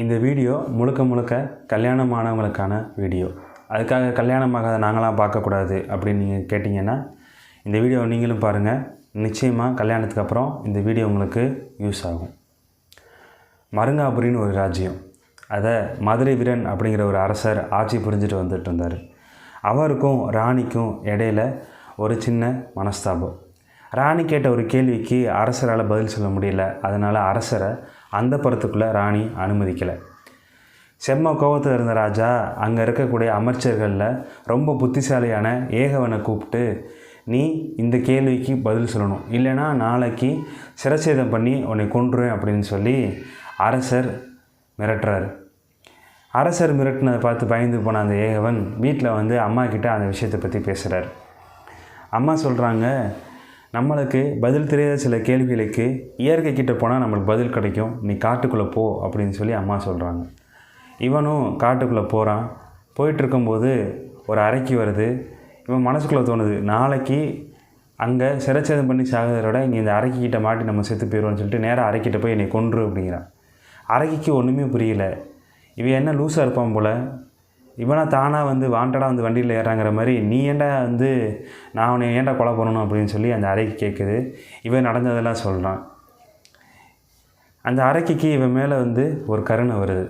இந்த வீடியோ முழுக்க கல்யாணமானவங்களுக்கான வீடியோ. அதுக்காக கல்யாணமாகாத நாங்களாம் பார்க்கக்கூடாது அப்படின்னு நீங்கள் கேட்டிங்கன்னா இந்த வீடியோவை நீங்களும் பாருங்கள். நிச்சயமாக கல்யாணத்துக்கு அப்புறம் இந்த வீடியோ உங்களுக்கு யூஸ் ஆகும். மருங்காபுரின்னு ஒரு ராஜ்யம். அதை மதுரை வீரன் அப்படிங்கிற ஒரு அரசர் ஆட்சி புரிஞ்சுட்டு வந்துட்டு இருந்தார். அவருக்கும் ராணிக்கும் இடையில ஒரு சின்ன மனஸ்தாபம். ராணி கேட்ட ஒரு கேள்விக்கு அரசரால் பதில் சொல்ல முடியல. அதனால் அரசரை அந்த புறத்துக்குள்ளே ராணி அனுமதிக்கலை. செம்ம கோபத்தில் இருந்த ராஜா அங்கே இருக்கக்கூடிய அமைச்சர்களில் ரொம்ப புத்திசாலியான ஏகவனை கூப்பிட்டு, நீ இந்த கேள்விக்கு பதில் சொல்லணும், இல்லைனா நாளைக்கு சிரச்சேதம் பண்ணி உன்னை கொன்றுவேன் அப்படின்னு சொல்லி அரசர் மிரட்டுறாரு. அரசர் மிரட்டினதை பார்த்து பயந்து போன அந்த ஏகவன் வீட்டில் வந்து அம்மா கிட்ட அந்த விஷயத்தை பற்றி பேசுகிறார். அம்மா சொல்கிறாங்க, நம்மளுக்கு பதில் தெரியாத சில கேள்விகளுக்கு இயற்கை கிட்டே போனால் நம்மளுக்கு பதில் கிடைக்கும், நீ காட்டுக்குள்ளே போ அப்படின்னு சொல்லி அம்மா சொல்கிறாங்க. இவனும் காட்டுக்குள்ளே போகிறான். போயிட்டுருக்கும்போது ஒரு அறைக்கு வருது. இவன் மனசுக்குள்ளே தோணுது, நாளைக்கு அங்கே சிரச்சேதம் பண்ணி சாகிறதோட இங்கே இந்த அறைக்கு கிட்ட மாட்டி நம்ம செத்து போயிடுவோன்னு சொல்லிட்டு நேராக அறைக்கிட்ட போய் என்னை கொன்று அப்படிங்கிறான். அறைக்கு ஒன்றுமே புரியல. இவன் என்ன லூஸாக இருப்பான் போல், இவனா தானாக வந்து வாண்டடாக வந்து வண்டியில் ஏறாங்கிற மாதிரி, நீ ஏன்டா வந்து நான் அவனை ஏன்டா கொலை பண்ணணும் அப்படின்னு சொல்லி அந்த அறைக்கு கேட்குது. இவன் நடந்ததெல்லாம் சொல்கிறான். அந்த அறைக்கு இவன் மேலே வந்து ஒரு கருணை வருது.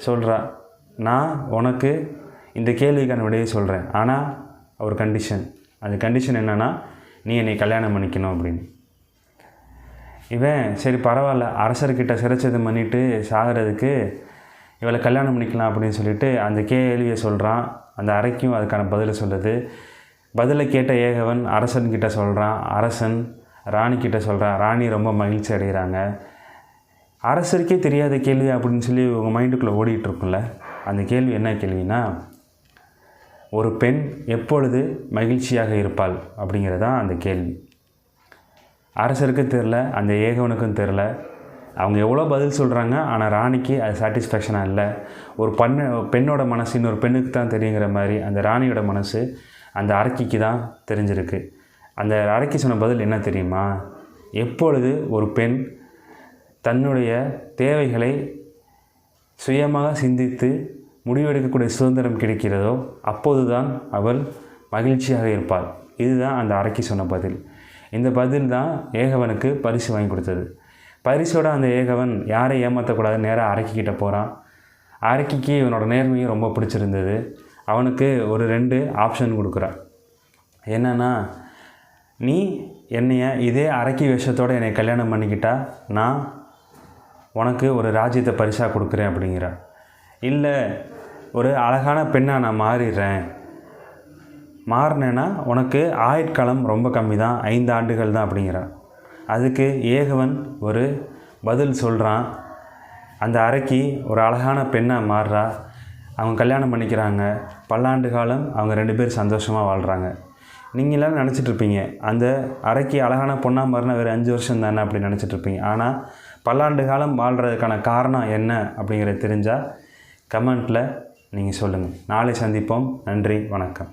சொல்கிறா, நான் உனக்கு இந்த கேள்விக்கான விடையை சொல்கிறேன், ஆனால் ஒரு கண்டிஷன். அந்த கண்டிஷன் என்னென்னா, நீ என்னை கல்யாணம் பண்ணிக்கணும் அப்படின்னு. இவன் சரி பரவாயில்ல, அரசர்கிட்ட சிரச்சேதம் பண்ணிவிட்டு சாகிறதுக்கு இவளை கல்யாணம் பண்ணிக்கலாம் அப்படின்னு சொல்லிட்டு அந்த கேள்வியை சொல்கிறான். அந்த அறைக்கும் அதுக்கான பதிலை சொல்லுது. பதிலை கேட்ட ஏகவன் அரசன்கிட்ட சொல்கிறான். அரசன் ராணிக்கிட்ட சொல்கிறான். ராணி ரொம்ப மகிழ்ச்சி அடைகிறாங்க. அரசருக்கே தெரியாத கேள்வி அப்படின்னு சொல்லி உங்கள் மைண்டுக்குள்ளே ஓடிட்டுருக்கும்ல, அந்த கேள்வி என்ன கேள்வினா, ஒரு பெண் எப்பொழுது மகிழ்ச்சியாக இருப்பாள் அப்படிங்கிறதான் அந்த கேள்வி. அரசருக்கும் தெரில, அந்த ஏகவனுக்கும் தெரில. அவங்க எவ்வளோ பதில் சொல்கிறாங்க, ஆனால் ராணிக்கு அது சாட்டிஸ்ஃபேக்ஷனாக இல்லை. ஒரு பெண்ணோட மனசு இன்னொரு பெண்ணுக்கு தான் தெரியுங்கிற மாதிரி அந்த ராணியோட மனசு அந்த அரக்கிக்கு தான் தெரிஞ்சிருக்கு. அந்த அரக்கி சொன்ன பதில் என்ன தெரியுமா, எப்பொழுது ஒரு பெண் தன்னுடைய தேவைகளை சுயமாக சிந்தித்து முடிவெடுக்கக்கூடிய சுதந்திரம் கிடைக்கிறதோ அப்போது தான் அவள் மகிழ்ச்சியாக இருப்பாள். இதுதான் அந்த அரக்கி சொன்ன பதில். இந்த பதில் தான் ஏகவனுக்கு பரிசு வாங்கி கொடுத்தது. பரிசோட அந்த ஏகவன் யாரை ஏமாற்றக்கூடாது நேராக அரக்கிக்கிட்ட போகிறான். அரக்கிக்கு இவனோட நேர்மையும் ரொம்ப பிடிச்சிருந்தது. அவனுக்கு ஒரு 2 ஆப்ஷன் கொடுக்குறான். என்னென்னா, நீ என்னைய இதே அரக்கி வேஷத்தோடு என்னை கல்யாணம் பண்ணிக்கிட்டா நான் உனக்கு ஒரு ராஜ்யத்தை பரிசாக கொடுக்குறேன் அப்படிங்கிறான். இல்லை, ஒரு அழகான பெண்ணாக நான் மாறினேன்னா உனக்கு ஆயுட்காலம் ரொம்ப கம்மி தான், 5 ஆண்டுகள் தான் அப்படிங்கிறான். அதுக்கு ஏகவன் ஒரு பதில் சொல்கிறான். அந்த அரக்கி ஒரு அழகான பெண்ணாக மாறுறா. அவங்க கல்யாணம் பண்ணிக்கிறாங்க. பல்லாண்டு காலம் அவங்க 2 பேர் சந்தோஷமாக வாழ்கிறாங்க. நீங்கள் எல்லோரும் நினச்சிட்ருப்பீங்க, அந்த அரக்கி அழகான பொண்ணாக மாறினா வேறு 5 வருஷம் தானே அப்படி நினச்சிட்ருப்பீங்க. ஆனால் பல்லாண்டு காலம் வாழ்கிறதுக்கான காரணம் என்ன அப்படிங்கிறது தெரிஞ்சால் கமெண்ட்டில் நீங்கள் சொல்லுங்கள். நாளை சந்திப்போம். நன்றி, வணக்கம்.